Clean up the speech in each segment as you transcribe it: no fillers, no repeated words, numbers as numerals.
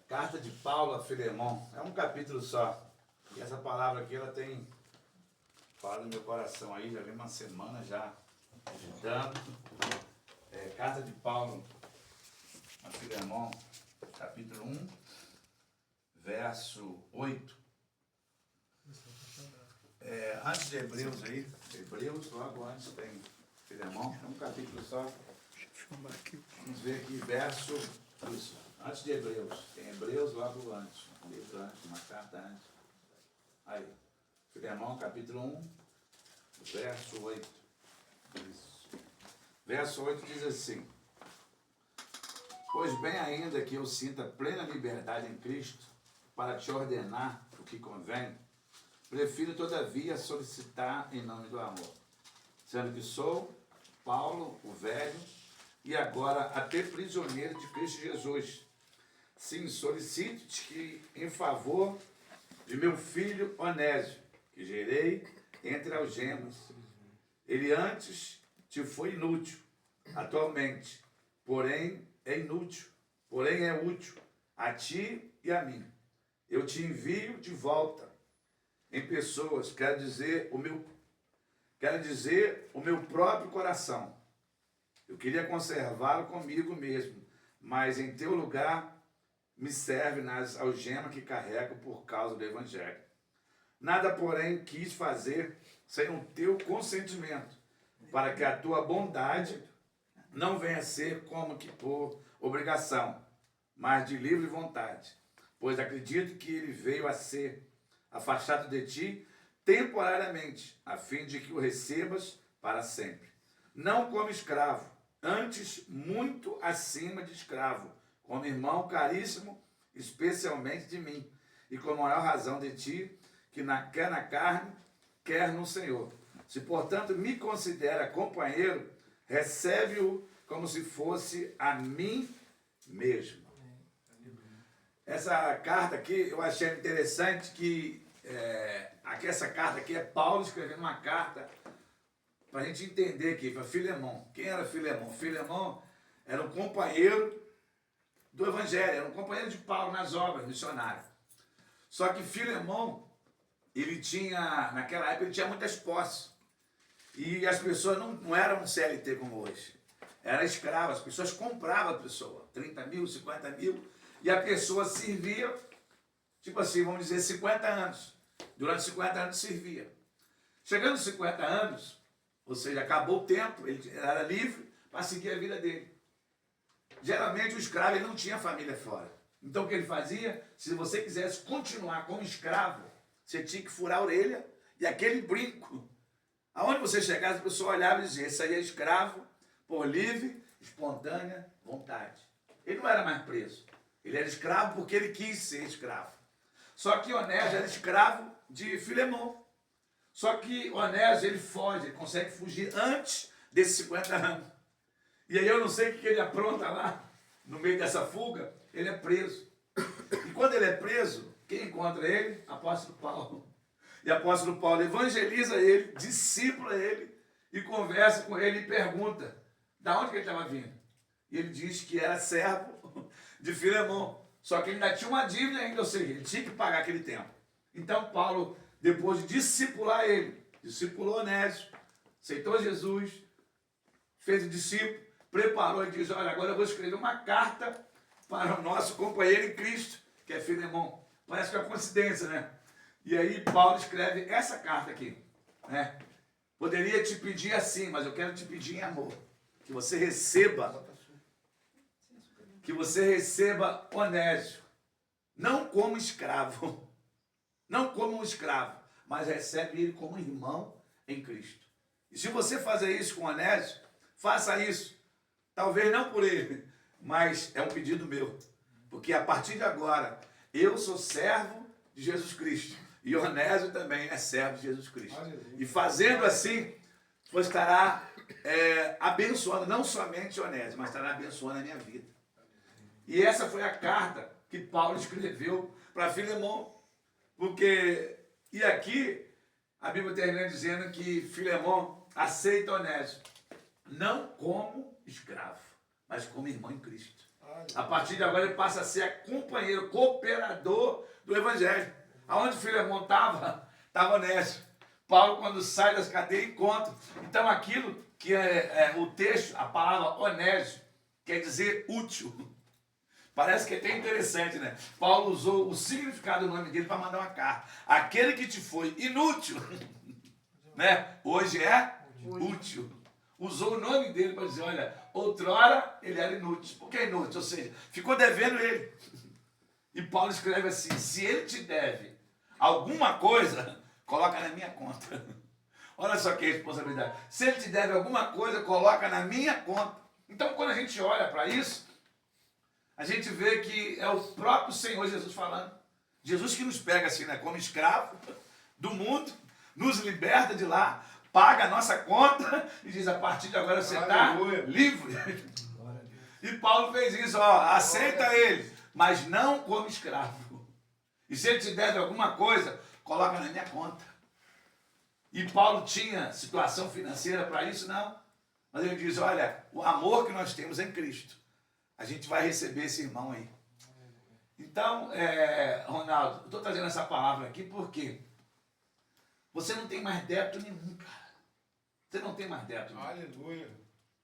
Carta de Paulo a Filemão. É um capítulo só. E essa palavra aqui, ela tem falado no meu coração aí, já vem uma semana já meditando. Carta de Paulo a Filemão, capítulo 1, verso 8. Antes de Hebreus aí, Hebreus, logo antes tem Filemão, é um capítulo só. Vamos ver aqui, verso, isso, antes de Hebreus, tem Hebreus logo antes, um livro antes, uma carta antes. Aí, Filemão, capítulo 1, verso 8. Isso. Verso 8 diz assim: pois bem, ainda que eu sinta plena liberdade em Cristo para te ordenar o que convém, prefiro todavia solicitar em nome do amor, sendo que sou Paulo, o velho, e agora até prisioneiro de Cristo Jesus. Sim, solicito-te que em favor de meu filho Onésio, que gerei entre algemas. Ele antes te foi inútil, atualmente, porém é útil a ti e a mim. Eu te envio de volta em pessoas, quero dizer o meu próprio coração. Eu queria conservá-lo comigo mesmo, mas em teu lugar me serve nas algemas que carrego por causa do Evangelho. Nada, porém, quis fazer sem o teu consentimento, para que a tua bondade não venha a ser como que por obrigação, mas de livre vontade, pois acredito que ele veio a ser afastado de ti temporariamente, a fim de que o recebas para sempre. Não como escravo, antes muito acima de escravo, como irmão caríssimo, especialmente de mim, e com maior razão de ti, que quer na carne, quer no Senhor. Se, portanto, me considera companheiro, recebe-o como se fosse a mim mesmo. Essa carta aqui, eu achei interessante que essa carta aqui é Paulo escrevendo uma carta para a gente entender aqui, para Filemão. Quem era Filemão? Filemão era um companheiro do Evangelho, era um companheiro de Paulo nas obras missionárias. Só que Filemão, ele tinha, naquela época, ele tinha muitas posses. E as pessoas não eram um CLT como hoje. Era escravo, as pessoas compravam a pessoa, 30 mil, 50 mil, e a pessoa servia, tipo assim, vamos dizer, 50 anos. Durante 50 anos servia. Chegando aos 50 anos, ou seja, acabou o tempo, ele era livre para seguir a vida dele. Geralmente o escravo ele não tinha família fora. Então o que ele fazia? Se você quisesse continuar como escravo, você tinha que furar a orelha e aquele brinco. Aonde você chegasse, a pessoa olhava e dizia: esse aí é escravo por livre, espontânea vontade. Ele não era mais preso. Ele era escravo porque ele quis ser escravo. Só que Onésio era escravo de Filemão. Só que Onésio, ele foge, ele consegue fugir antes desses 50 anos. E aí eu não sei o que ele apronta lá, no meio dessa fuga, ele é preso. E quando ele é preso, quem encontra ele? Apóstolo Paulo. E apóstolo Paulo evangeliza ele, discipula ele, e conversa com ele e pergunta da onde que ele estava vindo. E ele diz que era servo de Filemão. Só que ele ainda tinha uma dívida ainda, ou seja, ele tinha que pagar aquele tempo. Então Paulo, depois de discipular ele, discipulou Onésio, aceitou Jesus, fez o discípulo, preparou e diz: olha, agora eu vou escrever uma carta para o nosso companheiro em Cristo, que é Filemão. Parece que é uma coincidência, né? E aí Paulo escreve essa carta aqui, né? Poderia te pedir assim, mas eu quero te pedir em amor, que você receba Onésio, não como escravo, não como um escravo, mas recebe ele como irmão em Cristo. E se você fazer isso com Onésio, faça isso, talvez não por ele, mas é um pedido meu, porque a partir de agora, eu sou servo de Jesus Cristo, e Onésio também é servo de Jesus Cristo. E fazendo assim, você estará abençoando, não somente Onésio, mas estará abençoando a minha vida. E essa foi a carta que Paulo escreveu para Filemão, porque, e aqui, a Bíblia termina dizendo que Filemão aceita Onésio, não como escravo, mas como irmão em Cristo. A partir de agora ele passa a ser companheiro, cooperador do Evangelho. Aonde Filemão estava Onésio. Paulo, quando sai das cadeias, encontra. Então aquilo que é o texto, a palavra Onésio, quer dizer útil. Parece que é até interessante, né? Paulo usou o significado do nome dele para mandar uma carta. Aquele que te foi inútil, né? Hoje é útil. Usou o nome dele para dizer, olha, outrora ele era inútil. Por que inútil? Ou seja, ficou devendo ele. E Paulo escreve assim, se ele te deve alguma coisa, coloca na minha conta. Olha só que responsabilidade. Se ele te deve alguma coisa, coloca na minha conta. Então, quando a gente olha para isso, a gente vê que é o próprio Senhor Jesus falando. Jesus que nos pega assim, né, como escravo do mundo, nos liberta de lá, paga a nossa conta e diz, a partir de agora você está livre. E Paulo fez isso, ó, aceita ele, mas não como escravo. E se ele te deve alguma coisa, coloca na minha conta. E Paulo tinha situação financeira para isso? Não. Mas ele diz, olha, o amor que nós temos em Cristo, a gente vai receber esse irmão aí. Então, Ronaldo, eu estou trazendo essa palavra aqui porque você não tem mais débito nenhum, cara. Você não tem mais débito nenhum. Aleluia.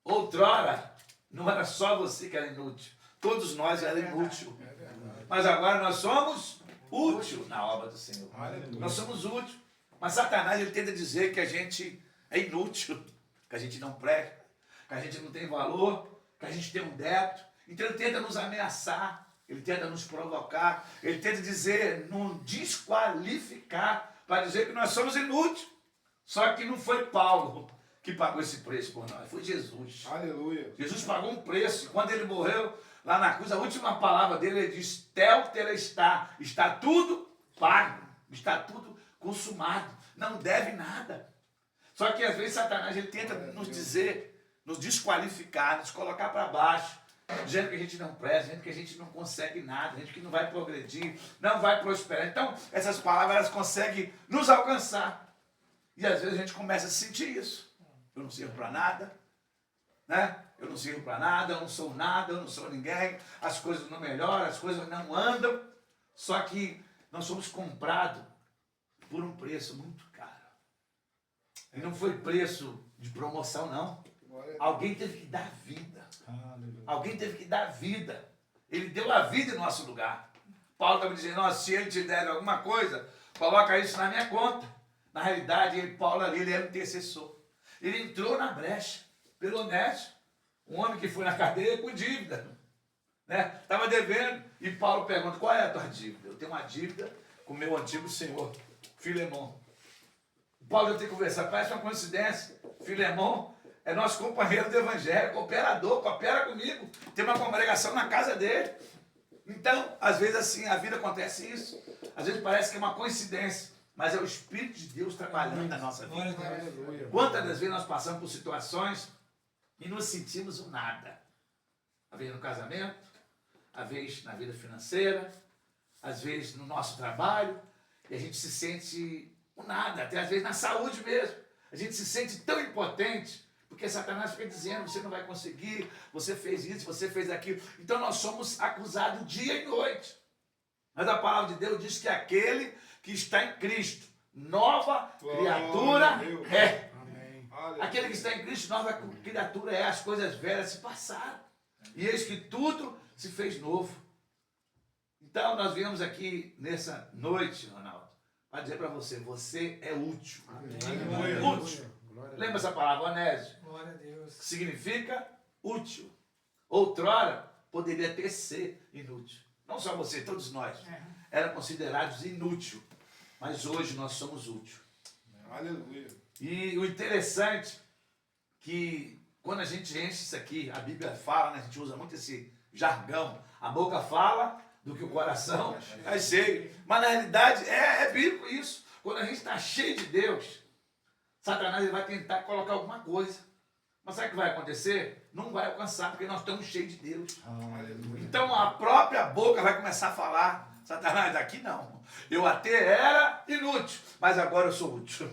Outrora, não era só você que era inútil. Todos nós éramos inúteis. Mas agora nós somos úteis na obra do Senhor. Aleluia. Nós somos úteis. Mas Satanás, ele tenta dizer que a gente é inútil, que a gente não presta, que a gente não tem valor, que a gente tem um débito. Então ele tenta nos ameaçar, ele tenta nos provocar, ele tenta dizer, nos desqualificar, para dizer que nós somos inúteis. Só que não foi Paulo que pagou esse preço por nós, foi Jesus. Aleluia. Jesus pagou um preço, e quando ele morreu lá na cruz, a última palavra dele, ele diz, Teltelestai, está tudo pago, está tudo consumado, não deve nada. Só que às vezes Satanás, ele tenta nos dizer, nos desqualificar, nos colocar para baixo, dizendo que a gente não presta, dizendo que a gente não consegue nada, dizendo que não vai progredir, não vai prosperar. Então, essas palavras, elas conseguem nos alcançar. E às vezes a gente começa a sentir isso. Eu não sirvo para nada, né? Eu não sirvo para nada, eu não sou nada, eu não sou ninguém, as coisas não melhoram, as coisas não andam. Só que nós somos comprados por um preço muito caro. E não foi preço de promoção, não. Alguém teve que dar vida. Alguém teve que dar vida. Ele deu a vida em nosso lugar. Paulo estava dizendo, se ele te der alguma coisa, coloca isso na minha conta. Na realidade, Paulo ali, ele era um intercessor. Ele entrou na brecha, pelo honesto. Um homem que foi na cadeia com dívida. Né? Estava devendo. E Paulo pergunta, qual é a tua dívida? Eu tenho uma dívida com o meu antigo senhor, Filemão. Paulo deve ter conversado, parece uma coincidência. Filemão é nosso companheiro do Evangelho, cooperador, coopera comigo. Tem uma congregação na casa dele. Então, às vezes assim, a vida acontece isso. Às vezes parece que é uma coincidência, mas é o Espírito de Deus trabalhando na nossa vida. Quantas das vezes nós passamos por situações e nos sentimos um nada? Às vezes no casamento, às vezes na vida financeira, às vezes no nosso trabalho, e a gente se sente um nada, até às vezes na saúde mesmo. A gente se sente tão impotente, porque Satanás fica dizendo, você não vai conseguir, você fez isso, você fez aquilo. Então nós somos acusados dia e noite. Mas a palavra de Deus diz que aquele que está em Cristo, nova criatura é. Amém. Aquele que está em Cristo, nova criatura é. As coisas velhas se passaram. E eis que tudo se fez novo. Então nós viemos aqui nessa noite, Ronaldo, para dizer para você, você é útil. Amém. Útil. Lembra essa palavra, Onésio? Glória a Deus. Que significa útil. Outrora poderia ter ser inútil. Não só você, todos nós eram considerados inúteis. Mas hoje nós somos úteis. Aleluia. E o interessante que quando a gente enche isso aqui, a Bíblia fala, né, a gente usa muito esse jargão. A boca fala do que o coração é cheio. Mas na realidade é bíblico isso. Quando a gente está cheio de Deus, Satanás ele vai tentar colocar alguma coisa. Mas sabe o que vai acontecer? Não vai alcançar, porque nós estamos cheios de Deus. Aleluia. Então a própria boca vai começar a falar. Satanás, aqui não. Eu até era inútil, mas agora eu sou útil.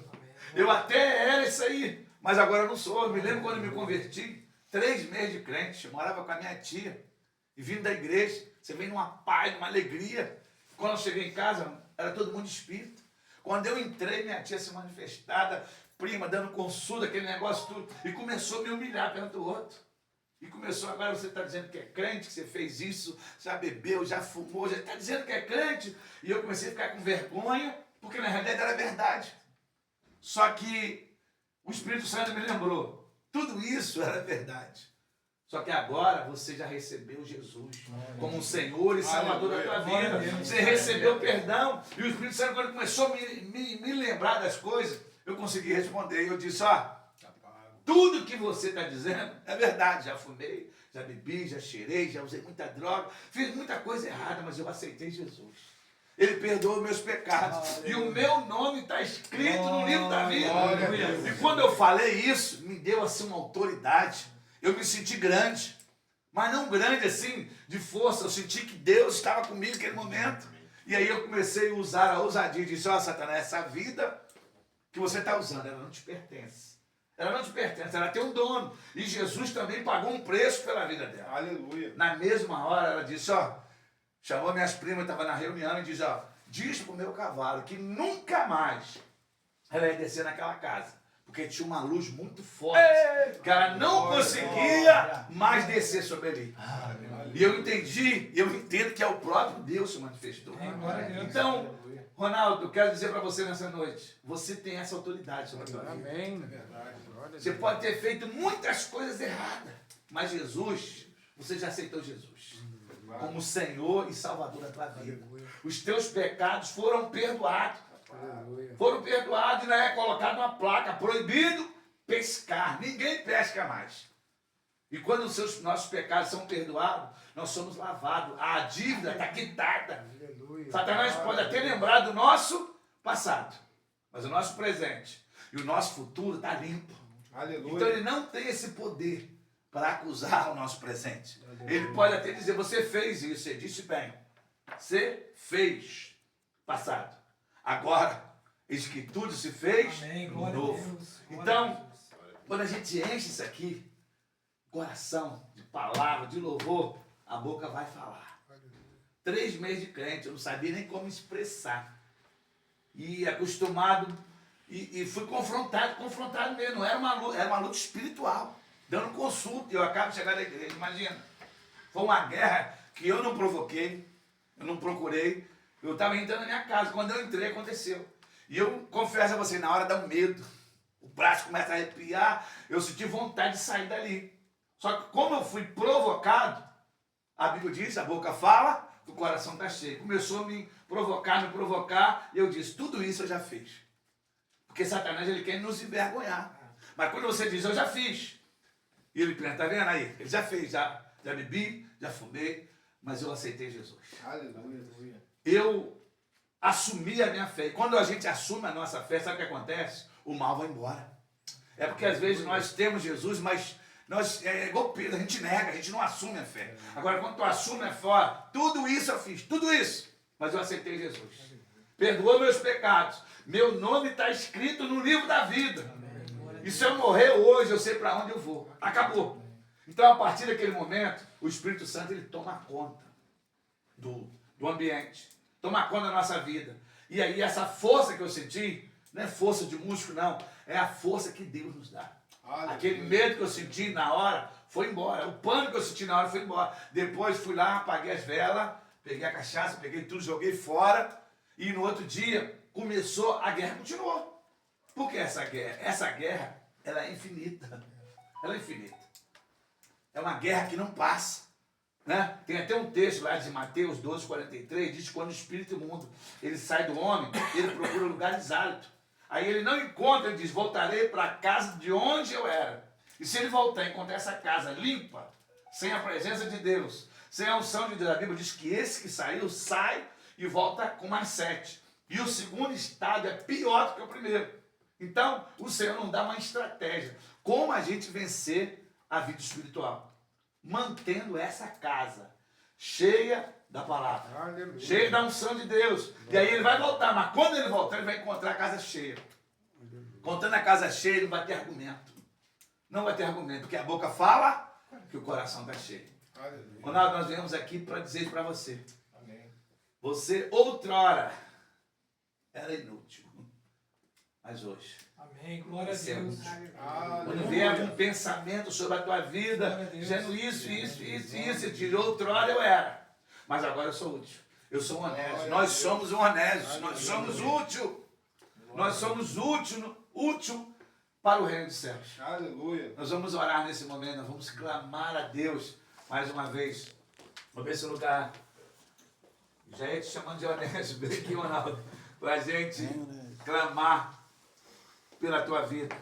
Eu até era isso aí, mas agora eu não sou. Eu me lembro quando eu me converti, 3 meses de crente, eu morava com a minha tia. E vindo da igreja, você vem numa paz, numa alegria. Quando eu cheguei em casa, era todo mundo espírita. Quando eu entrei, minha tia se manifestada, prima, dando consulta, aquele negócio tudo, e começou a me humilhar perante o outro. E começou, agora você está dizendo que é crente, que você fez isso, já bebeu, já fumou, já está dizendo que é crente. E eu comecei a ficar com vergonha, porque na realidade era verdade. Só que o Espírito Santo me lembrou, tudo isso era verdade. Só que agora você já recebeu Jesus como um Senhor e Salvador da tua vida. Você recebeu perdão. E o Espírito Santo, quando começou a me lembrar das coisas, eu consegui responder. Eu disse, tudo que você está dizendo é verdade. Já fumei, já bebi, já cheirei, já usei muita droga, fiz muita coisa errada, mas eu aceitei Jesus. Ele perdoou meus pecados. E o meu nome está escrito no livro da vida. E quando eu falei isso, me deu assim uma autoridade. Eu me senti grande, mas não grande assim, de força. Eu senti que Deus estava comigo naquele momento. E aí eu comecei a usar a ousadia. Disse, Satanás, essa vida que você está usando, ela não te pertence. Ela não te pertence, ela tem um dono. E Jesus também pagou um preço pela vida dela. Aleluia. Na mesma hora ela disse, chamou minhas primas, estava na reunião e disse, diz para o meu cavalo que nunca mais ela ia descer naquela casa. Porque tinha uma luz muito forte, que ela não conseguia mais descer sobre ele. E eu entendi, eu entendo que é o próprio Deus se manifestou. Então, Ronaldo, eu quero dizer para você nessa noite, você tem essa autoridade sobre a tua vida. Amém. Você pode ter feito muitas coisas erradas, mas Jesus, você já aceitou Jesus como Senhor e Salvador da tua vida. Os teus pecados foram perdoados. Foram perdoados e é colocado uma placa, proibido pescar, ninguém pesca mais. E quando os nossos pecados são perdoados, nós somos lavados, a dívida está quitada. Satanás pode até lembrar do nosso passado, mas o nosso presente e o nosso futuro está limpo. Aleluia. Então ele não tem esse poder para acusar o nosso presente. Ele pode até dizer, você fez isso, você disse bem, você fez passado. Agora, eis que tudo se fez novo. Então, quando a gente enche isso aqui, coração, de palavra, de louvor, a boca vai falar. 3 meses de crente, eu não sabia nem como expressar. E acostumado, e fui confrontado mesmo. Era uma luta espiritual, dando consulta. Eu acabo de chegar da igreja, imagina. Foi uma guerra que eu não provoquei, eu não procurei. Eu estava entrando na minha casa, quando eu entrei aconteceu. E eu confesso a você, na hora dá um medo. O braço começa a arrepiar, eu senti vontade de sair dali. Só que como eu fui provocado, a Bíblia diz, a boca fala, o coração está cheio. Começou a me provocar, e eu disse, tudo isso eu já fiz. Porque Satanás, ele quer nos envergonhar. Mas quando você diz, eu já fiz, e ele pensa, está vendo aí? Ele já fez, já bebi, já fumei, mas eu aceitei Jesus. Aleluia. Eu assumi a minha fé. E quando a gente assume a nossa fé, sabe o que acontece? O mal vai embora. É porque às vezes nós temos Jesus, mas é igual Pedro, a gente nega, a gente não assume a fé. Agora, quando tu assume a fé, tudo isso eu fiz, tudo isso, mas eu aceitei Jesus. Perdoou meus pecados. Meu nome está escrito no livro da vida. E se eu morrer hoje, eu sei para onde eu vou. Acabou. Então, a partir daquele momento, o Espírito Santo ele toma conta do ambiente. Toma conta da nossa vida. E aí essa força que eu senti, não é força de músculo não, é a força que Deus nos dá. Aleluia. Aquele medo que eu senti na hora foi embora. O pânico que eu senti na hora foi embora. Depois fui lá, apaguei as velas, peguei a cachaça, peguei tudo, joguei fora. E no outro dia começou, a guerra continuou. Por que essa guerra? Essa guerra, ela é infinita. Ela é infinita. É uma guerra que não passa. Né? Tem até um texto lá de Mateus 12:43, diz que quando o espírito imundo ele sai do homem, ele procura lugares áridos. Aí ele não encontra, ele diz, voltarei para a casa de onde eu era. E se ele voltar e encontrar essa casa limpa, sem a presença de Deus, sem a unção de Deus, a Bíblia diz que esse que saiu, sai e volta com mais 7. E o segundo estado é pior do que o primeiro. Então, o Senhor não dá uma estratégia. Como a gente vencer a vida espiritual? Mantendo essa casa cheia da palavra, aleluia, cheia da unção de Deus. E aí ele vai voltar, mas quando ele voltar, ele vai encontrar a casa cheia. Contando a casa cheia, ele não vai ter argumento. Não vai ter argumento, porque a boca fala que o coração está cheio. Aleluia. Ronaldo, nós viemos aqui para dizer isso para você. Amém. Você outrora era inútil, mas hoje Amém. Glória a você é Deus. útil. Aleluia. Quando vier algum pensamento sobre a tua vida, Glória a Deus. dizendo isso, e tirou outrora eu era, mas agora eu sou útil. Eu sou um honesto. Glória a Nós Deus. somos um honesto. Aleluia. Nós somos útil. Nós somos útil para o reino dos céus. Aleluia. Nós vamos orar nesse momento, nós vamos clamar a Deus mais uma vez. Vamos ver esse lugar. Já ia te chamando de honesto, bem aqui, Ronaldo, para a gente clamar pela tua vida.